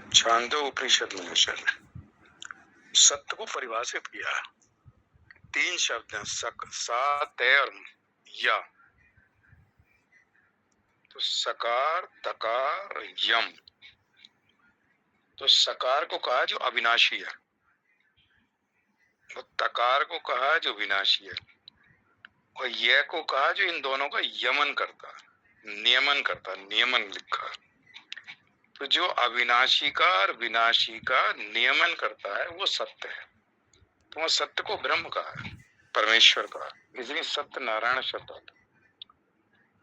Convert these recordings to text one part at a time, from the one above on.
छांदोग्य उपनिषद में सत्य को परिभाषित किया है। 3 शब्द हैं, सक, सा, ते और या। तो सकार, तकार, यम। तो सकार को कहा जो अविनाशी है, और तकार को कहा जो विनाशी है, और यह को कहा जो इन दोनों का यमन करता है, नियमन करता है, नियमन लिखा है। तो जो अविनाशी का और विनाशी का नियमन करता है वो सत्य है। तो वह सत्य को ब्रह्म कहा है, परमेश्वर का, इसलिए सत्य नारायण शब्द होता है।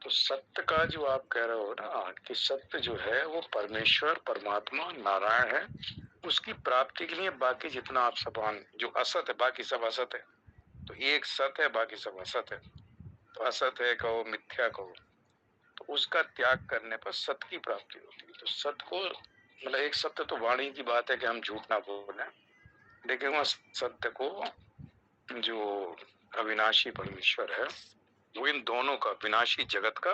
तो सत्य का जो आप कह रहे हो ना कि सत्य जो है वो परमेश्वर, परमात्मा, नारायण है, उसकी प्राप्ति के लिए बाकी जितना आप समान जो असत है, बाकी सब असत है। तो एक सत्य है, बाकी सब असत है। तो असत है कहो, मिथ्या कहो, तो उसका त्याग करने पर सत्य की प्राप्ति होती है। तो सत्य को मतलब एक सत्य तो वाणी की बात है कि हम झूठ ना बोले, लेकिन वह सत्य को जो अविनाशी परमेश्वर है वो इन दोनों का, विनाशी जगत का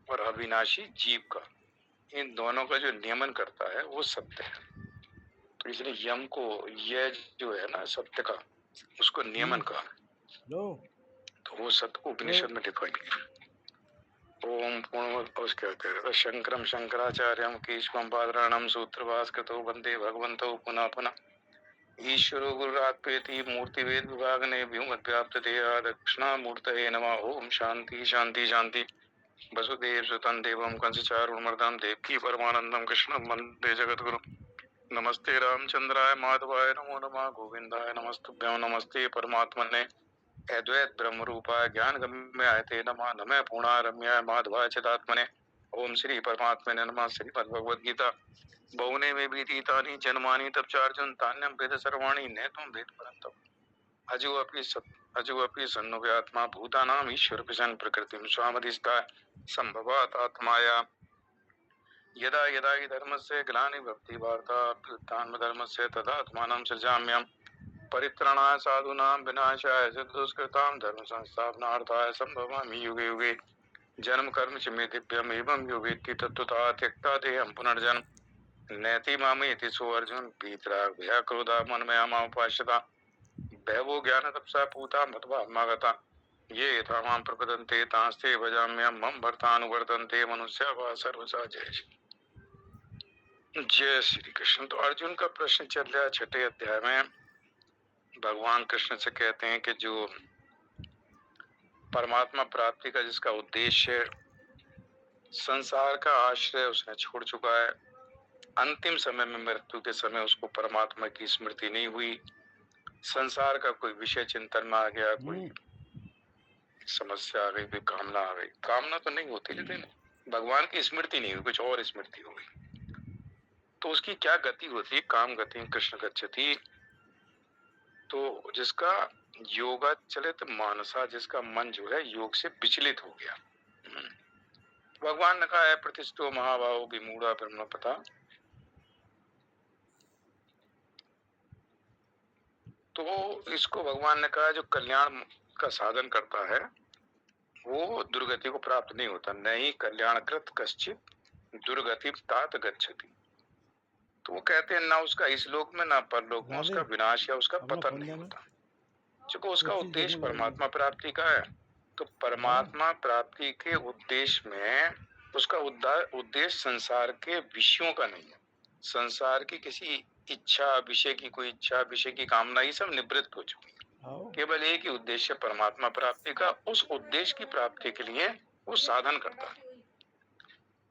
और अविनाशी जीव का, इन दोनों का जो नियमन करता है वो सत्य है। तो इसलिए यम को, यह जो है ना सत्य का, उसको नियमन कहा। तो वो सत्य को उपनिषद में दिखाएंगे। ओम पूर्ण उसके कहते शंकरम शंकराचार्यम केशवम पादराणम सूत्रभास्कृतो वंदे भगवंतो पुनः पुनः। ईश्वरो गुरुरात्मेति मूर्ति वेद विभाग ने व्योमव्याप्त देहा दक्षिणा मूर्तये नमः। ओम शांति शांति शांति। वसुदेव सुतं देवं कंसचारूणमर्दनं देवकी परमानंदं कृष्णं वंदे जगद्गुरुं। नमस्ते रामचंद्राय माधवाय नमो नमः गोविंदाय नमस्तुभ्यं। नमस्ते परमात्मने अद्वैत ब्रह्म रूपाय ज्ञान गम्याय ते नमः। नमः पूर्णारम्याय माधवाय चिदात्मने। ओम श्री परमात्मने नमः। श्रीमद्भगवद्गीता बहुने में बीतीतानि जन्मानि तब चार्जुन तान्यम वेद सर्वाणि न तुम वेद परंतप। अजो अपि सन्नुव्यात्मा भूतानाम ईश्वर पिशन प्रकृतिम स्वामधिष्ठाय संभवात आत्माया। यदा यदा हि धर्मस्य ग्लानि भवति भारताभ्युत्थानं धर्मस्य तदात्मानं सृजाम्यहम्। परित्राणाय साधूनां विनाशाय च दुष्कृतां धर्म संस्थापनार्थाय संभवामि युगे युगे। जन्म कर्म च मे दिव्यम् एवं यो वेत्ति तत्त्वतः त्यक्त्वा देहं पुनर्जन्म नैति मामेति सो अर्जुन वीतराग भया क्रोधा मन्मया मामुपाश्रिता। बहवो ज्ञान तपसा पूता मत्वात्मागता। ये यथा मां प्रपद्यन्ते तांस्ते भजाम्यहम्। मम भर्तानुवर्तन्ते मनुष्या वा सर्वसा। जय श्री कृष्ण। तो अर्जुन का प्रश्न चल रहा है 6ठे अध्याय में। भगवान कृष्ण से कहते हैं कि जो परमात्मा प्राप्ति का जिसका उद्देश्य है, संसार का आश्रय उसने छोड़ चुका है। अंतिम समय में, मृत्यु के समय उसको परमात्मा की स्मृति नहीं हुई। संसार का कोई विषय चिंतन में आ गया, कोई समस्या आ गई, कोई कामना आ गई। कामना तो नहीं होती, लेकिन भगवान की स्मृति नहीं हुई, कुछ और स्मृति हो गई। तो उसकी क्या गति होती? काम गति कृष्ण गच्छति। तो जिसका योगा चलित मानसा, जिसका मन जो है योग से विचलित हो गया। भगवान ने कहा है प्रतिष्ठो महाभाव विमूढ़ा ब्रह्म पता। तो इसको भगवान ने कहा जो कल्याण का साधन करता है वो दुर्गति को प्राप्त नहीं होता। नहीं कल्याणकृत कश्चित दुर्गति तात गच्छति। तो वो कहते हैं ना उसका इस लोक में ना परलोक में उसका विनाश या उसका पतन नहीं होता, क्योंकि उसका उद्देश्य परमात्मा प्राप्ति का है। तो परमात्मा प्राप्ति के उद्देश्य में उसका उद्देश्य संसार के विषयों का नहीं है। संसार की किसी इच्छा, विषय की कोई इच्छा, विषय की कामना, ये सब निवृत्त हो चुकी है। केवल एक ही उद्देश्य परमात्मा प्राप्ति का। उस उद्देश्य की प्राप्ति के लिए वो साधन करता है।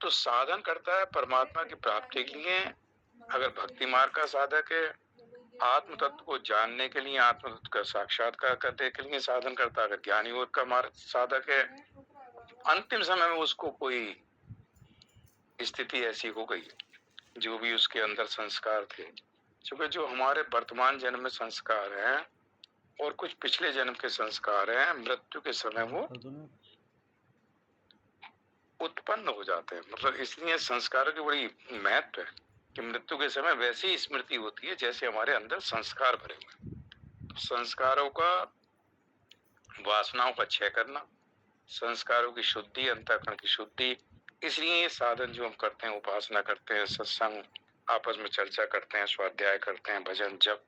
तो साधन करता है परमात्मा की प्राप्ति के लिए। अगर भक्ति मार्ग का साधक है, आत्म तत्व को जानने के लिए, आत्म तत्व का साक्षात्कार करने के लिए साधन करता है। अगर ज्ञानी योग का मार्ग साधक है, अंतिम समय में उसको कोई स्थिति ऐसी हो गई, जो भी उसके अंदर संस्कार थे, क्योंकि जो हमारे वर्तमान जन्म में संस्कार हैं और कुछ पिछले जन्म के संस्कार हैं, मृत्यु के समय वो उत्पन्न हो जाते हैं। मतलब इसलिए संस्कारों की बड़ी महत्व है कि मृत्यु के समय वैसी ही स्मृति होती है जैसे हमारे अंदर संस्कार भरे हुए। संस्कारों का, वासनाओं का क्षय करना, संस्कारों की शुद्धि, अंतःकरण की शुद्धि। इसलिए ये साधन जो हम करते हैं, उपासना करते हैं, सत्संग, आपस में चर्चा करते हैं, स्वाध्याय करते हैं, भजन जप,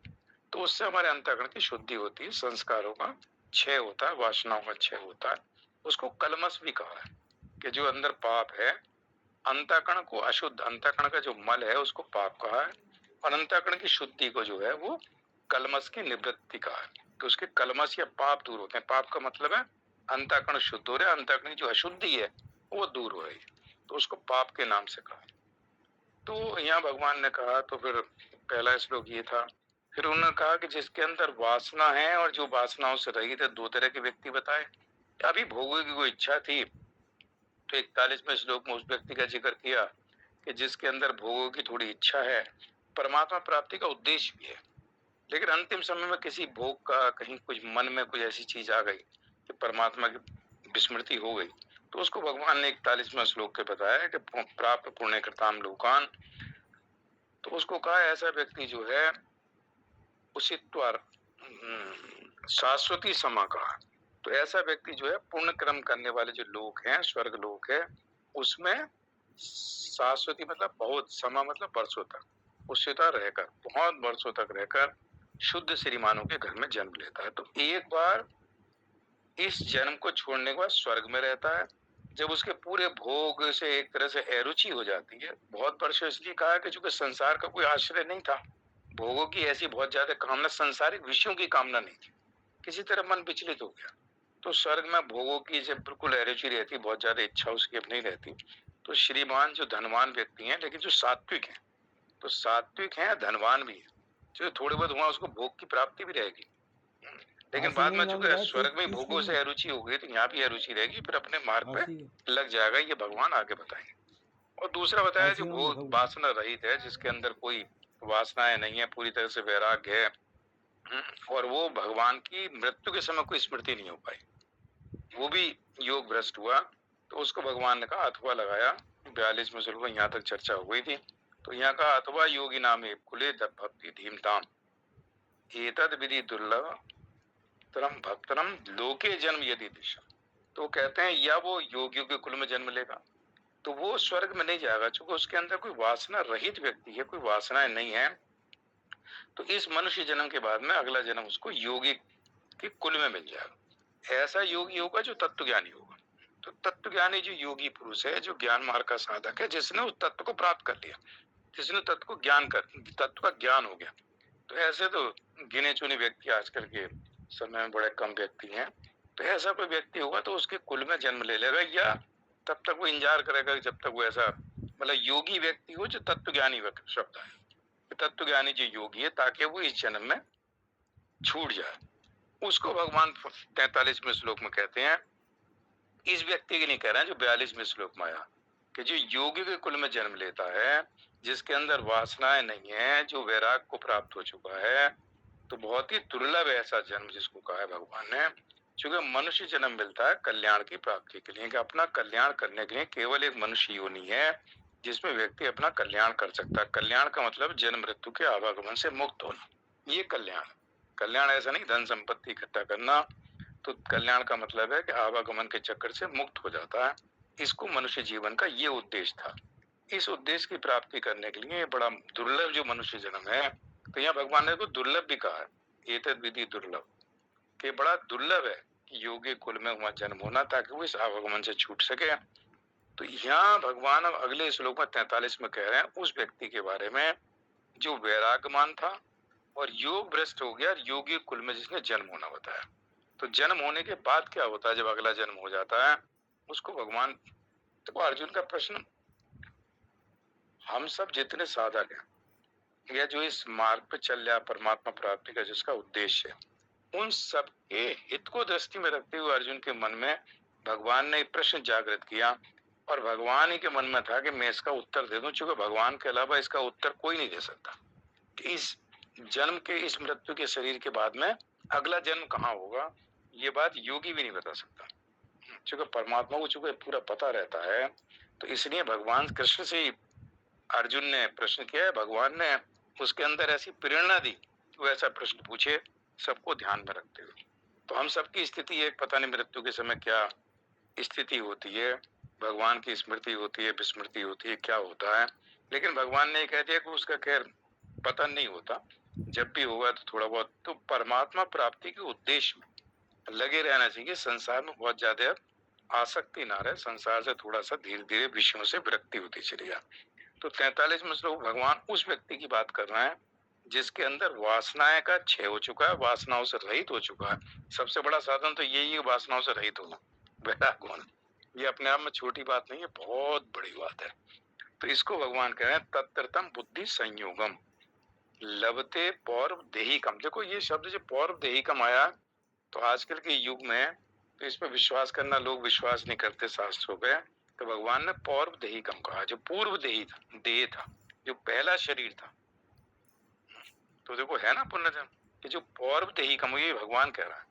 तो उससे हमारे अंतःकरण की शुद्धि होती है, संस्कारों का क्षय होता है, वासनाओं का क्षय होता है। उसको कलमश भी कहा है कि जो अंदर पाप है, अंतःकरण को अशुद्ध, अंतःकरण का जो मल है उसको पाप कहा है, और अंतःकरण की शुद्धि को जो है वो कलमश की निवृत्ति कहा है। तो उसके कलमश या पाप दूर होते हैं। पाप का मतलब है अंतःकरण शुद्ध हो रहा है, अंतःकरण की जो अशुद्धि है वो दूर हो रही है, तो उसको पाप के नाम से कहा। तो यहाँ भगवान ने कहा, तो फिर पहला श्लोक ये था। फिर उन्होंने कहा कि जिसके अंदर वासना है और जो वासनाओं से रहित है, दो तरह के व्यक्ति बताए। अभी भोगों की कोई इच्छा थी, तो 41वें श्लोक में उस व्यक्ति का जिक्र किया कि जिसके अंदर भोगों की थोड़ी इच्छा है, परमात्मा प्राप्ति का उद्देश्य भी है, लेकिन अंतिम समय में किसी भोग का कहीं कुछ मन में कुछ ऐसी चीज आ गई कि परमात्मा की विस्मृति हो गई, तो उसको भगवान ने 41वें श्लोक के बताया कि प्राप्त पुण्य कृताम लोकान। तो उसको कहा ऐसा व्यक्ति जो है उसित्वार शाश्वती समा कहा। तो ऐसा व्यक्ति जो है पुण्य कर्म करने वाले जो लोग हैं, स्वर्ग लोक है, उसमें शाश्वती मतलब बहुत, समा मतलब वर्षों तक उसिता रहकर, बहुत वर्षों तक रहकर शुद्ध श्रीमानों के घर में जन्म लेता है। तो एक बार इस जन्म को छोड़ने के बाद स्वर्ग में रहता है। जब उसके पूरे भोग से एक तरह से अरुचि हो जाती है, बहुत वर्ष इसलिए कहा कि चूंकि संसार का कोई आश्रय नहीं था, भोगों की ऐसी बहुत ज्यादा कामना, संसारिक विषयों की कामना नहीं थी, किसी तरह मन विचलित हो गया। तो स्वर्ग में भोगों की जब बिल्कुल अरुचि रहती, बहुत ज्यादा इच्छा उसकी अब नहीं रहती, तो श्रीमान जो धनवान व्यक्ति हैं, लेकिन जो सात्विक हैं, तो सात्विक हैं, धनवान भी है, जो थोड़े बहुत वहां उसको भोग की प्राप्ति भी रहेगी, लेकिन बाद में चूंकि स्वर्ग में भोगों से अरुचि हो गई, तो यहाँ भी अरुचि रहेगी, फिर अपने मार्ग पे लग जाएगा। ये भगवान आगे बताएंगे। और दूसरा बताया जो भोग वासना रहित है, जिसके अंदर कोई वासनाएं नहीं है, पूरी तरह से वैराग्य है, और वो भगवान की मृत्यु के समय कोई स्मृति नहीं हो पाई, वो भी योग भ्रष्ट हुआ, तो उसको भगवान ने कहा अथवा लगाया। 42वें श्लोक में यहाँ तक चर्चा हो गई थी। तो यहाँ का अथवा योगी नामे कुले भक्ति धीमताम एतद विधि दुर्लभ तरम भक्तरम लोके जन्म यदि दिशा। तो कहते हैं या वो योगियों के कुल में जन्म लेगा, तो वो स्वर्ग में नहीं जाएगा, क्योंकि उसके अंदर कोई वासना रहित व्यक्ति है, कोई वासनाएं नहीं है। तो इस मनुष्य जन्म के बाद में अगला जन्म उसको योगी के कुल में मिल जाएगा। ऐसा योगी होगा जो तत्व ज्ञानी होगा। तो तत्व ज्ञानी जो योगी पुरुष है, जो ज्ञान मार्ग का साधक है, जिसने उस तत्व को प्राप्त कर लिया, जिसने तत्व को ज्ञान कर, तत्व का ज्ञान हो गया। तो ऐसे तो गिने चुने व्यक्ति आजकल के समय में बड़े कम व्यक्ति हैं। तो ऐसा कोई व्यक्ति होगा तो उसके कुल में जन्म ले लेगा, या तब तक वो इंतजार करेगा जब तक वो ऐसा, मतलब योगी व्यक्ति हो जो तत्व ज्ञानी शब्द है, तत्व ज्ञानी जो योगी है, ताकि वो इस जन्म में छूट जाए। उसको भगवान 43वें श्लोक में कहते हैं, इस व्यक्ति की नहीं कह रहे हैं जो 42वें श्लोक में आया, कि जो योगी के कुल में जन्म लेता है, जिसके अंदर वासनाएं नहीं है, जो वैराग को प्राप्त हो चुका है, तो बहुत ही दुर्लभ है ऐसा जन्म जिसको कहा है भगवान ने। क्योंकि मनुष्य जन्म मिलता है कल्याण की प्राप्ति के लिए, कि अपना कल्याण करने के लिए केवल एक मनुष्य योनि है जिसमें व्यक्ति अपना कल्याण कर सकता है। कल्याण का मतलब जन्म मृत्यु के आवागमन से मुक्त होना, ये कल्याण। कल्याण ऐसा नहीं धन संपत्ति इकट्ठा करना, तो कल्याण का मतलब है कि आवागमन के चक्कर से मुक्त हो जाता है। इसको मनुष्य जीवन का ये उद्देश्य था। इस उद्देश्य की प्राप्ति करने के लिए बड़ा दुर्लभ जो मनुष्य जन्म है, तो यहाँ भगवान ने तो दुर्लभ भी कहा है, एतद विधि दुर्लभ, कि बड़ा दुर्लभ है कि योगी कुल में वहां जन्म होना, ताकि वो इस आवागमन से छूट सके। तो यहाँ भगवान अब अगले श्लोक में 43 में कह रहे हैं उस व्यक्ति के बारे में जो वैरागमान था और योग भ्रष्ट हो गया, योगी कुल में जिसने जन्म होना बताया। तो जन्म होने के बाद क्या होता है, जब अगला जन्म हो जाता है, उसको भगवान, तो अर्जुन का प्रश्न, हम सब जितने साधक हैं, या जो इस मार्ग पे चल रहा परमात्मा प्राप्ति का जिसका उद्देश्य है, उन सब के हित को दृष्टि में रखते हुए अर्जुन के मन में भगवान ने एक प्रश्न जागृत किया, और भगवान ही के मन में था कि मैं इसका उत्तर दे दूं, क्योंकि भगवान के अलावा इसका उत्तर कोई नहीं दे सकता कि इस जन्म के, इस मृत्यु के शरीर के बाद में अगला जन्म कहाँ होगा, ये बात योगी भी नहीं बता सकता। क्योंकि परमात्मा को चूंकि पूरा पता रहता है, तो इसलिए भगवान कृष्ण से अर्जुन ने प्रश्न किया है, भगवान ने उसके अंदर ऐसी प्रेरणा दी वो ऐसा प्रश्न पूछे, सबको ध्यान में रखते हुए। तो हम सबकी स्थिति एक, पता नहीं मृत्यु के समय क्या स्थिति होती है, भगवान की स्मृति होती है, विस्मृति होती है, क्या होता है, लेकिन भगवान ने कह दिया कि उसका खैर पतन नहीं होता, जब भी होगा तो थोड़ा बहुत। तो परमात्मा प्राप्ति के उद्देश्य में लगे रहना चाहिए, संसार में बहुत ज्यादा आसक्ति ना रहे, संसार से थोड़ा सा धीरे धीरे विषयों से विरक्ति होती चली जाए। तो 43वें श्लोक भगवान उस व्यक्ति की बात कर रहे हैं जिसके अंदर वासनाएं का क्षय हो चुका है, वासनाओं से रहित हो चुका है। सबसे बड़ा साधन तो यही है, वासनाओं से रहित होना, वैराग होना। ये अपने आप में छोटी बात नहीं है, बहुत बड़ी बात है। तो इसको भगवान कह रहे हैं तत्रतम बुद्धि संयोगम लभते पौर्व देहिकम। देखो ये शब्द जो पौर्व देहिकम आया, तो आजकल के युग में तो इस पर विश्वास करना लोग विश्वास नहीं करते शास्त्रों पे। तो भगवान ने पौर्व देहिकम कहा, जो पूर्व देही था, देह था, जो पहला शरीर था। तो देखो है ना पुनर्जन्म, कि जो पौर्व देहिकम, ये भगवान कह रहा है,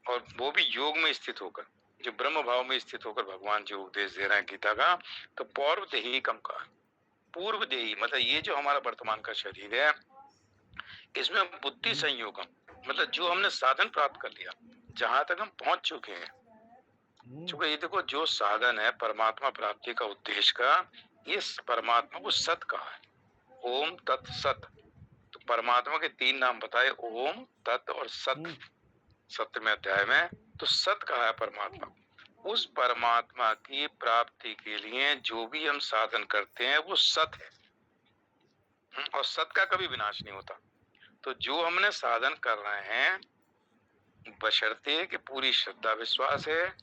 और वो भी योग में स्थित होकर, जो ब्रह्म भाव में स्थित होकर भगवान जो उपदेश दे रहे हैं गीता का। तो पौर्व देहिकम का पूर्व देही मतलब ये जो हमारा वर्तमान का शरीर है, इसमें बुद्धि संयोगम मतलब जो हमने साधन प्राप्त कर लिया, जहां तक हम पहुंच चुके हैं। चूंकि ये देखो जो साधन है परमात्मा प्राप्ति का उद्देश्य का, ये परमात्मा को सत कहा है, ओम तत् सत। तो परमात्मा के 3 नाम बताए, ओम तत् और सत, 7वें अध्याय में। तो सत कहा है परमात्मा। उस परमात्मा की प्राप्ति के लिए जो भी हम साधन करते हैं वो सत है, और सत का कभी विनाश नहीं होता। तो जो हमने साधन कर रहे हैं, बशर्ते कि पूरी श्रद्धा विश्वास है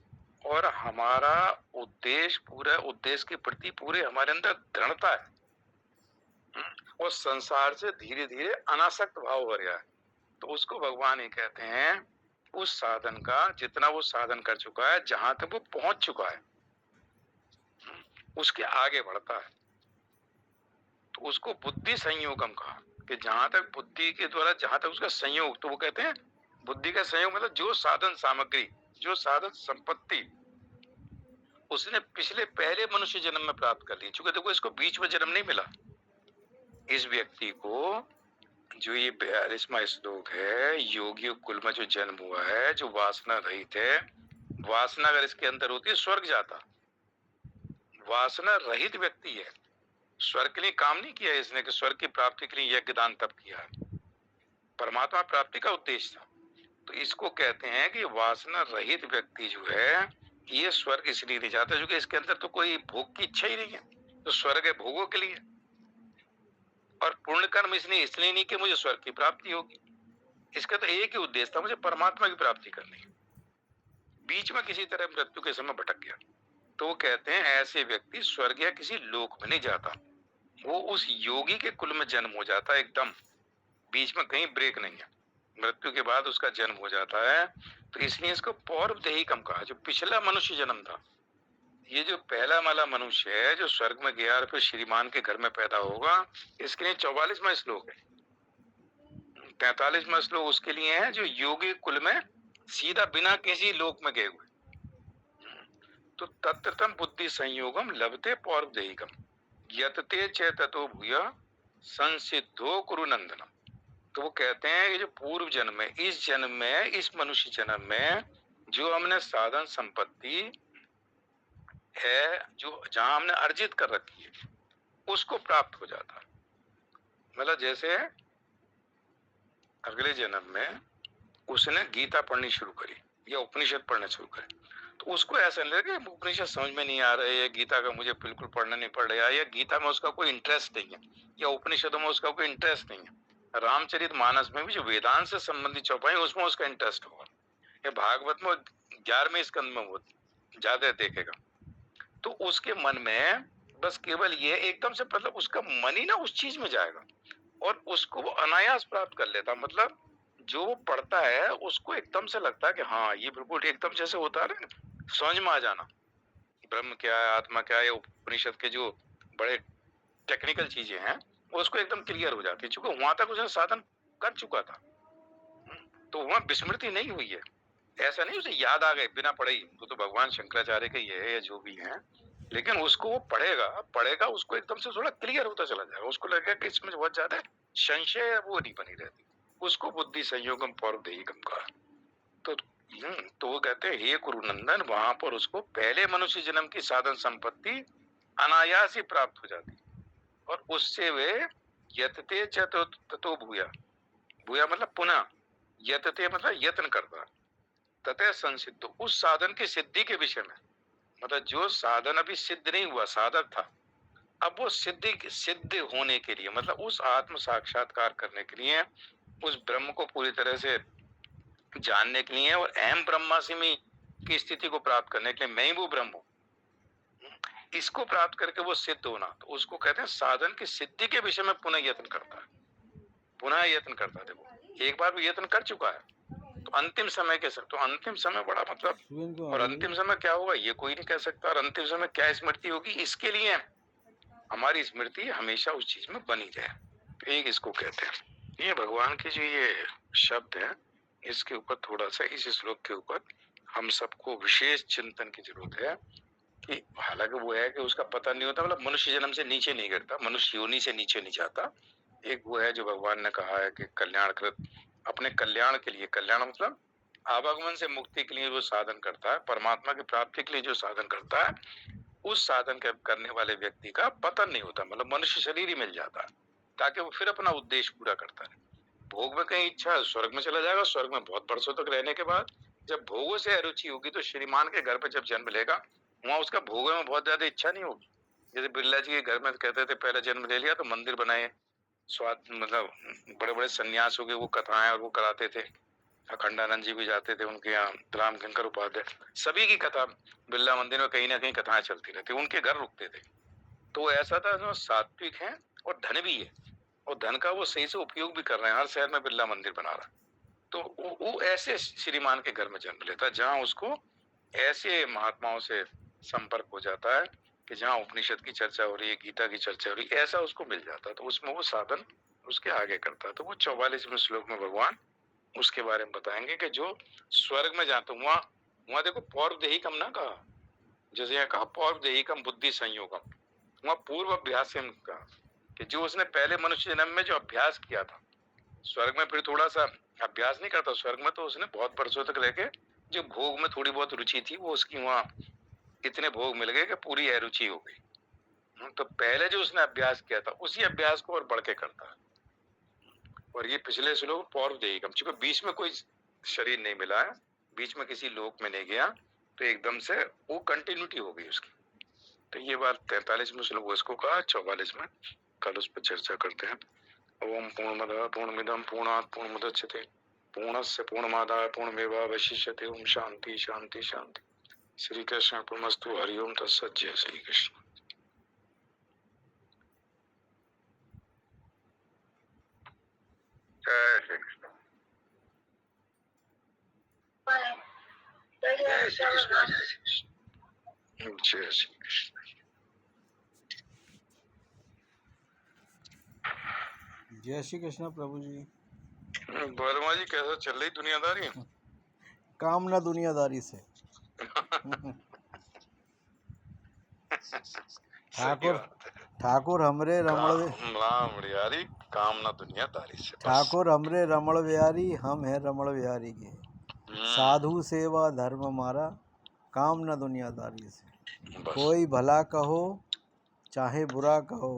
और हमारा उद्देश्य, पूरा उद्देश्य के प्रति पूरे हमारे अंदर दृढ़ता है, और संसार से धीरे धीरे अनासक्त भाव हो रहा है, तो उसको भगवान ये कहते हैं उस साधन का, जितना वो साधन कर चुका है, जहां तक वो पहुंच चुका है, उसके आगे बढ़ता है। तो उसको बुद्धि संयोगम कहा, कि जहां तक बुद्धि के द्वारा जहां तक उसका संयोग, तो वो कहते हैं बुद्धि का संयोग मतलब जो साधन सामग्री, जो साधन संपत्ति उसने पिछले पहले मनुष्य जन्म में प्राप्त कर ली। चूंकि देखो इसको बीच में जन्म नहीं मिला, इस व्यक्ति को जो ये 42वां श्लोक है, योगी कुल में जो जन्म हुआ है, जो वासना रहित है, वासना अगर इसके अंदर होती है स्वर्ग जाता, वासना रहित व्यक्ति है। स्वर्ग के लिए काम नहीं किया इसने कि स्वर्ग की प्राप्ति के लिए यज्ञ दान तप किया, परमात्मा प्राप्ति का उद्देश्य था। तो इसको कहते हैं कि वासना रहित व्यक्ति जो है, ये स्वर्ग इसलिए नहीं जाता क्योंकि इसके अंदर तो कोई भोग की इच्छा ही नहीं है। तो स्वर्ग है भोगों के लिए, और पुण्य कर्म इसलिए नहीं कि मुझे स्वर्ग की प्राप्ति होगी, इसका तो एक ही उद्देश्य था, मुझे परमात्मा की प्राप्ति करनी। बीच में किसी तरह मृत्यु के समय भटक गया, तो वो कहते हैं ऐसे व्यक्ति स्वर्ग या किसी लोक में नहीं जाता, वो उस योगी के कुल में जन्म हो जाता है एकदम, बीच में कहीं ब्रेक नहीं है, मृत्यु के बाद उसका जन्म हो जाता है। तो इसलिए इसको पौर्व देहिकम कहा, जो पिछला मनुष्य जन्म था। ये जो पहला वाला मनुष्य है जो स्वर्ग में गया और फिर श्रीमान के घर में पैदा होगा, इसके लिए 44वां श्लोक है। 43वां श्लोक उसके लिए है जो योगी कुल में सीधा बिना किसी लोक में गए हुए। तो तत्रतम बुद्धि संयोगम लभते पौर्व देहिकम यतते च ततो भूय संसिद्धो कुरु नंदनम। तो वो कहते हैं कि जो पूर्व जन्म में, इस जन्म में, इस मनुष्य जन्म में जो हमने साधन संपत्ति है, जो जहां हमने अर्जित कर रखी है, उसको प्राप्त हो जाता है। मतलब जैसे अगले जन्म में उसने गीता पढ़नी शुरू करी या उपनिषद पढ़ना शुरू करे, तो उसको ऐसा नहीं लगे उपनिषद समझ में नहीं आ रहे, या गीता का मुझे बिल्कुल पढ़ना नहीं पड़ रहा, या गीता में उसका कोई इंटरेस्ट नहीं है, या उपनिषदों में उसका कोई इंटरेस्ट नहीं है। रामचरित मानस में भी जो वेदांत से संबंधित चौपाई उसमें उसका इंटरेस्ट होगा, या भागवत में 11वें स्कंद में वो ज्यादा देखेगा। तो उसके मन में बस केवल ये एकदम से, मतलब उसका मन ही ना उस चीज में जाएगा, और उसको वो अनायास प्राप्त कर लेता। मतलब जो वो पढ़ता है उसको एकदम से लगता है कि हाँ ये बिल्कुल एकदम जैसे होता है ना, समझ में आ जाना, ब्रह्म क्या है, आत्मा क्या है, उपनिषद के जो बड़े टेक्निकल चीजें हैं वो उसको एकदम क्लियर हो जाती है, चूंकि वहां तक उसने साधन कर चुका था। तो वहां विस्मृति नहीं हुई है, ऐसा नहीं उसे याद आ गए बिना पढ़े ही, तो भगवान शंकराचार्य के ये है या जो भी है, लेकिन उसको वो पढ़ेगा पढ़ेगा, उसको एकदम से थोड़ा क्लियर होता चला जाएगा, उसको लगेगा कि इसमें बहुत ज्यादा संशय वो नहीं बनी रहती, उसको बुद्धि संयोगम पौर्व देहिकम कहा। तो तो वो कहते हैं हे कुरुनंदन, वहां पर उसको पहले मनुष्य जन्म की साधन संपत्ति अनायास ही प्राप्त हो जाती, और उससे वे यतते च ततो भूया, भूया मतलब पुनः, यतते मतलब यत्न करता, ततः संसिद्ध, उस साधन की सिद्धि के विषय में, मतलब जो साधन अभी सिद्ध नहीं हुआ, साधक था, अब वो सिद्ध होने के लिए, मतलब उस आत्म साक्षात्कार करने के लिए, उस ब्रह्म को पूरी तरह से जानने के लिए और अहम ब्रह्मास्मि की स्थिति को प्राप्त करने के लिए, मैं ही वो ब्रह्म हूँ, इसको प्राप्त करके वो सिद्ध होना, तो उसको कहते हैं साधन की सिद्धि के विषय में पुनः यत्न करता है, पुनः यत्न करता है। देखो एक बार वो यत्न कर चुका है, तो अंतिम समय के तो अंतिम समय बड़ा मतलब, और अंतिम समय क्या होगा ये कोई नहीं कह सकता, और अंतिम समय क्या स्मृति होगी, इसके लिए हमारी स्मृति हमेशा उस चीज में बनी रहे, तो एक इसको कहते हैं। ये भगवान के जो ये शब्द है, इसके ऊपर थोड़ा सा, इस श्लोक के ऊपर हम सबको विशेष चिंतन की जरूरत है, कि हालांकि वो है कि उसका पता नहीं होता, मतलब मनुष्य जन्म से नीचे नहीं गिरता, मनुष्य योनि से नीचे नहीं जाता। एक वो है जो भगवान ने कहा है कि कल्याणकृत, अपने कल्याण के लिए, कल्याण मतलब आवागमन से मुक्ति के लिए जो साधन करता है, परमात्मा की प्राप्ति के लिए जो साधन करता है, उस साधन के करने वाले व्यक्ति का पतन नहीं होता, मतलब मनुष्य शरीर ही मिल जाता है, ताकि वो फिर अपना उद्देश्य पूरा करता है। भोग में कहीं इच्छा है, स्वर्ग में चला जाएगा, स्वर्ग में बहुत वर्षों तक रहने के बाद जब भोगों से अरुचि होगी, तो श्रीमान के घर पे जब जन्म लेगा, वहां उसका भोगों में बहुत ज्यादा इच्छा नहीं होगी। जैसे बिरला जी के घर में कहते थे पहले जन्म ले लिया तो मंदिर बनाए, स्वाद मतलब बड़े बड़े सन्यास हो गए, वो कथाएं और वो कराते थे, अखंडानंद जी भी जाते थे उनके यहाँ, राम किंकर उपाध्याय, सभी की कथा बिरला मंदिर में कहीं ना कहीं कथाएं चलती रहती, उनके घर रुकते थे। तो ऐसा था जो सात्विक है और धन भी है, और धन का वो सही से उपयोग भी कर रहे हैं, हर शहर में बिरला मंदिर बना रहा है। तो वो ऐसे श्रीमान के घर में जन्म लेता है जहाँ उसको ऐसे महात्माओं से संपर्क हो जाता है कि जहाँ उपनिषद की चर्चा हो रही है, गीता की चर्चा हो रही है, ऐसा उसको मिल जाता है, तो उसमें वो साधन उसके आगे करता है। तो वो 44वें श्लोक में भगवान उसके बारे में बताएंगे कि जो स्वर्ग में जाते, वहां वहां देखो पौर्व देहिकम ना कहा, जैसे यहाँ कहा पौर्व देहिकम बुद्धि संयोगम, वहां पूर्व अभ्यास का, कि जो उसने पहले मनुष्य जन्म में जो अभ्यास किया था, स्वर्ग में फिर थोड़ा सा अभ्यास नहीं करता, स्वर्ग में तो उसने बहुत वर्षों तक रह के जो भोग में थोड़ी बहुत रुचि थी, वो उसकी वहां इतने भोग मिल गए कि पूरी अरुचि हो गई। तो पहले जो उसने अभ्यास किया था, उसी अभ्यास को और बढ़ के करता है। और ये पिछले श्लोक पौर्व देहिकम, चूंकि बीच में कोई शरीर नहीं मिला है, बीच में किसी लोक में नहीं गया, तो एकदम से वो कंटिन्यूटी हो गई उसकी। तो ये बात 43वें श्लोक उसको कहा, 44 में कल उस पर चर्चा करते हैं। ओम पूर्णमदः पूर्णमिदं पूर्णात् पूर्णमुदच्यते पूर्णस्य पूर्णमादाय पूर्णमेवावशिष्यते। ओम शांति शांति शांति। श्री कृष्ण अर्पणमस्तु। हरि ओम तत्सत्। जय श्री कृष्ण। जय श्री कृष्ण। जय श्री कृष्ण। जय श्री कृष्ण। जय श्री कृष्ण प्रभु जी। वर्मा जी कैसा चल रही दुनियादारी? काम ना दुनियादारी से। ठाकुर हमरे रमण, राम यारी काम ना दुनियादारी से। ठाकुर हमरे रमण बिहारी, हम है रमण बिहारी के। साधु सेवा धर्म हमारा, काम न दुनियादारी से। कोई भला कहो चाहे बुरा कहो,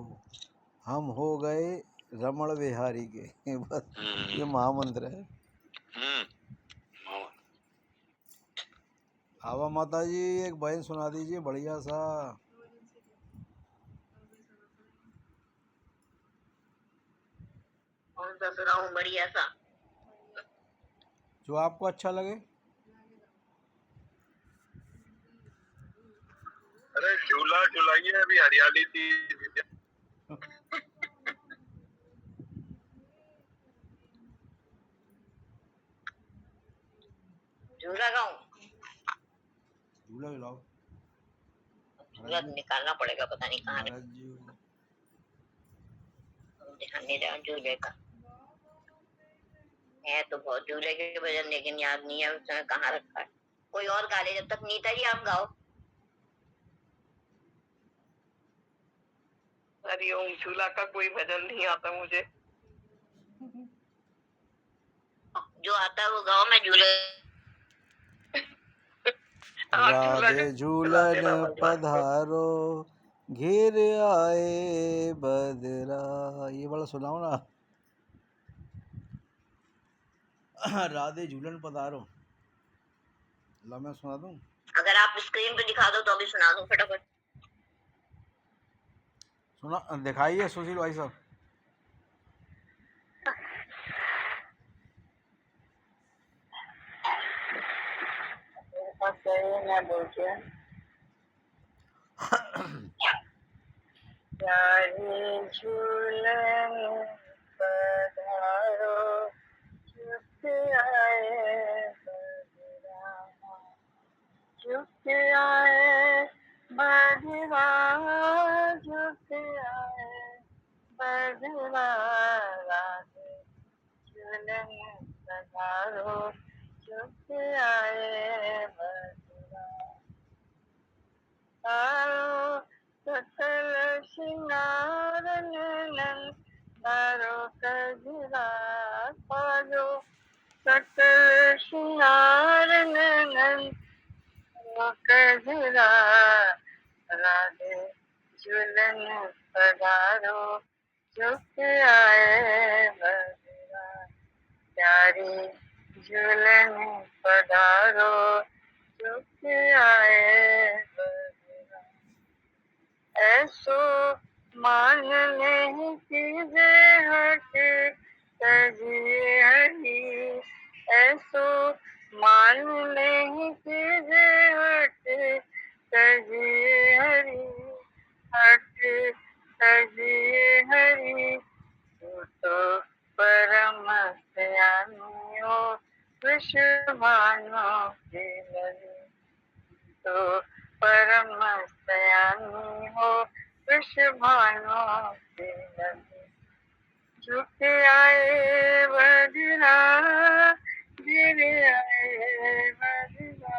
हम हो गए रमण बिहारी के। बस ये महामंत्र है। आवा माता जी एक भजन सुना दीजिए बढ़िया सा। कौन सा सुनाऊं बढ़िया सा? जो आपको अच्छा लगे। अरे झूला झुलाइए, अभी हरियाली थी। झूला गाऊं? झूला झुलाओ। झूला निकालना पड़ेगा, पता नहीं कहाँ है। ध्यान नहीं रहा झूले का है, तो बहुत झूले के वजन, लेकिन याद नहीं है उस समय कहाँ रखा है। कोई और गा ले, जब तक नीता जी आप गाओ। हरिओम। झूला का कोई भजन नहीं आता मुझे। जो आता है वो गाओ, मैं झूले। राधे झूलन पधारो, घेर आए बदरा, ये बड़ा सुनाओ ना। राधे झूलन पधारो, ला मैं सुना दूं। अगर आप स्क्रीन पे दिखा दो तो अभी सुना दूं फटाफट। सुना दिखाइए सुशील भाई साहब। मैं बोलती हूँ प्यारे झूलन पधारो, चुप आए बदरामा, चुप आए बदरा, चुप आए बदरा, राधे झूलन पधारो, चुप आए बदरा, तारो सकल श्रृंगार नयन, तारो कजरा, तारो सकल श्रृंगार नयन, तारो कजरा, राधे झूलन पधारो, चुप आए बदरा, प्यारी झूलन पधारो, चुप आए बदरा, ऐसो मान नहीं कीजे हटे तजिए हरी, ऐसो मान नहीं कीजे हटे तजिए हरी, हट तजिए हरी, तू तो परम ज्ञानी हो विश्व मानो के लगे, तो परम ज्ञानी हो विश्व मानो के लगे, झुक आए बदरा, गिर आए बदरा,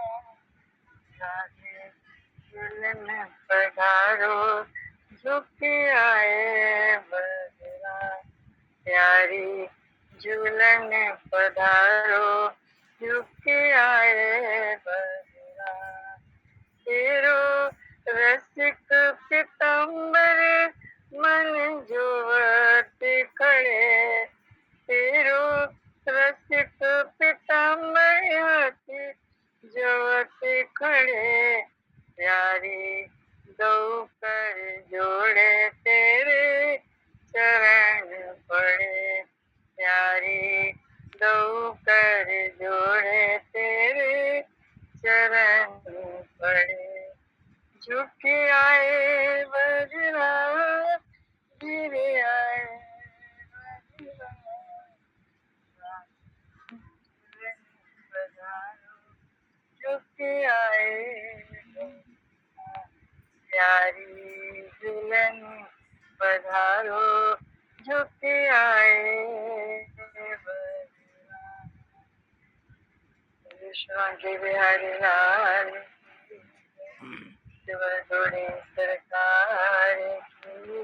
राधे झूलन पधारो, झुक आए बदरा, प्यारी झूलन पधारो, झुक आए बदरा, तेरो रसिक पीताम्बर मन जोवत खड़े, तेरो रसिक पीताम्बर जोवत खड़े, प्यारी दो कर जोड़े तेरे चरण पड़े, प्यारी दो कर जोड़े तेरे चरण पड़े, झुक आए बजरा, गिर आए बजरा, झुक आए बजरा, प्यारी दुल्हन पधारो, झुक आए बजरा, कृष्ण के बिहारी लाल शिव जोड़े सरकार की,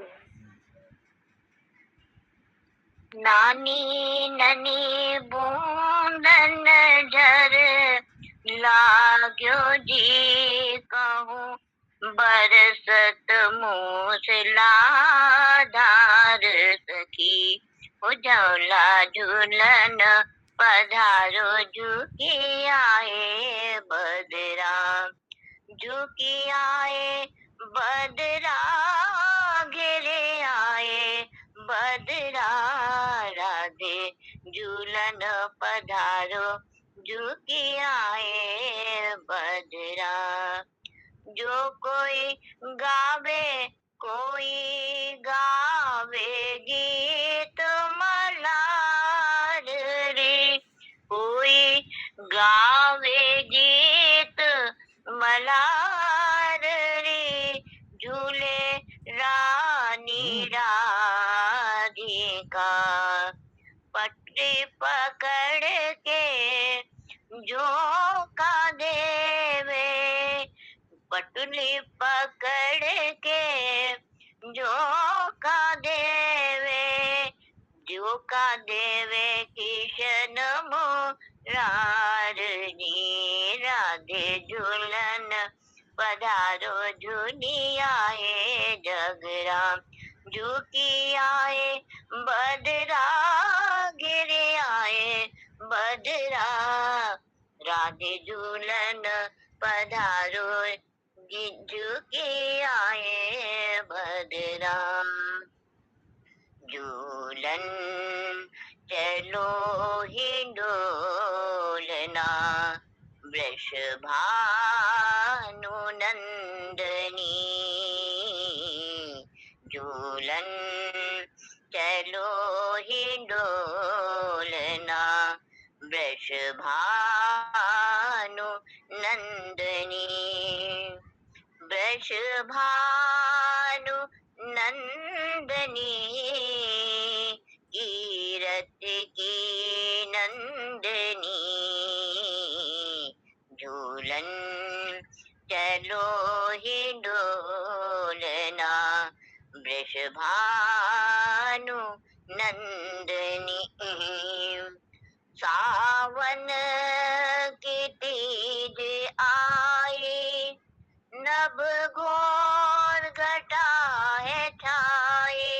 नानी ननी बूंदन झर लाग्यो जी कहूँ, बरसत मूसलाधार सखी, उजौला झूलन पधारो, झुकी आए बदरा, झुकी आए बदरा, घिरे आए बदरा, राधे झूलन पधारो, झुकी आए बदरा, जो कोई गावे कोई गावे गीत मलार रे, कोई गावे गीत मलार रे, झूले रानी राधिका, पटरी पकड़ के झोंका देवे, पटली पकड़ के झोंका देवे, झोंका देवे किशन मुरारी, राधे झूलन पधारो झुनियाए जगराम झुकी आए बदरा गिरे आए बदरा राधे झूलन पधारो झुकी आए बदरा झूलन चलो हिंडोलना वृषभानु नंदनी झूलन चलो हिंडोलना वृषभानु नंदनी वृषभानु नंदनी कीरत की नंदनी झूलन चलो हिंडोलना वृषभानु नंदनी सावन की तीज आई नभ घोर घटा है छाई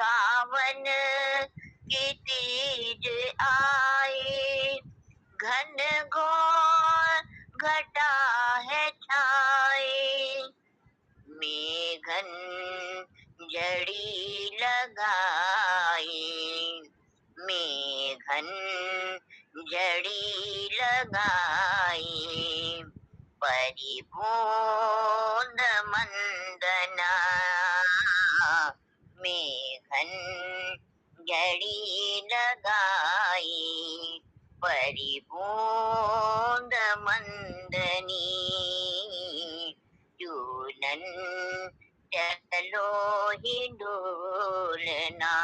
सावन की तीज आई घन घोर घटा है छाई मेघन जड़ी लगाई मेघन जड़ी लगाई परिबूंद मंदना मेघन जड़ी लगाई परिबूंद मंदनी झूलन चलो हिंडोलना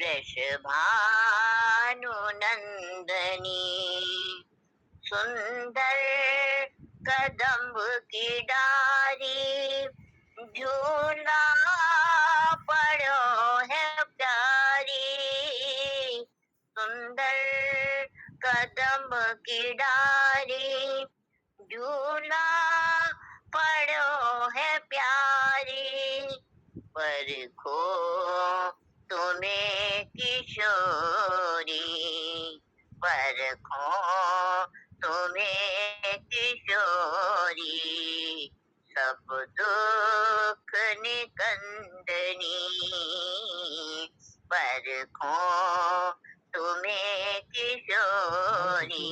वृषभानु नंदनी सुंदर कदम्ब की डारी झूला पड़ो है प्यारी सुंदर कदम्ब की डारी झूला पड़ो है प्यारी परखो तुम्हें किशोरी परखो तुम्हें किशोरी सब दुख निकंदनी परखो तुम्हें किशोरी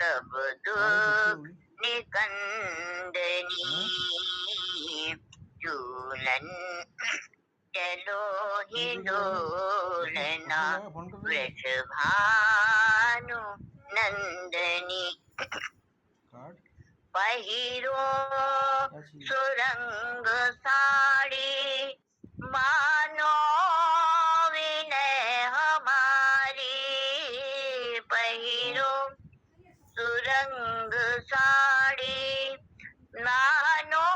सब दुख निकंदनी झूलन चलो हिंडोलना वृषभानु नंदनी पहिरो सुरंग साड़ी मानो विनय हमारी पहिरो सुरंग साड़ी मानो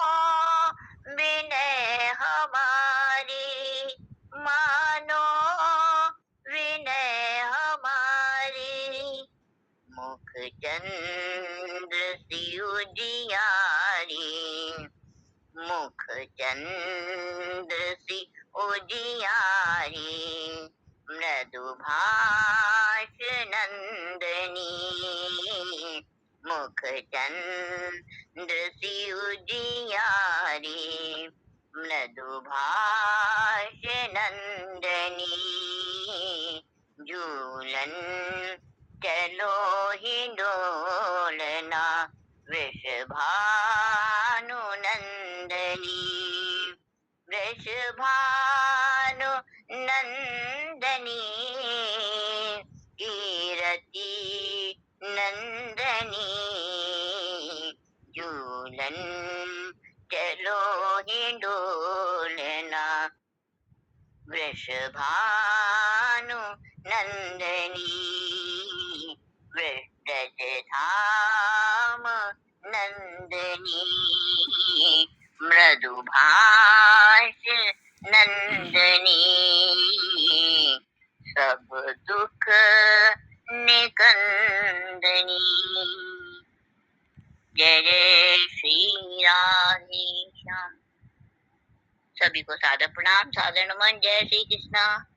विनय हमारी मानो विनय हमारी मुख चंद्र सी उजियारी मुख चंद्र सी उजियारी मृदुभाष नंदनी मुख चंद्र सी उजियारी मृदुभाष नंदनी झूलन चलो हिंडोलना वृषभानु नंदनी वृषभानु नंदनी कीरति नंदनी झूलन चलो हिंडोलना वृषभानु नंदनी वृषज धाम नंदनी मृदुभाष नंदनी सब दुख निकंदनी। जय जय श्री राधे श्याम। सभी को सादर प्रणाम, सादर नमन। जय श्री कृष्णा।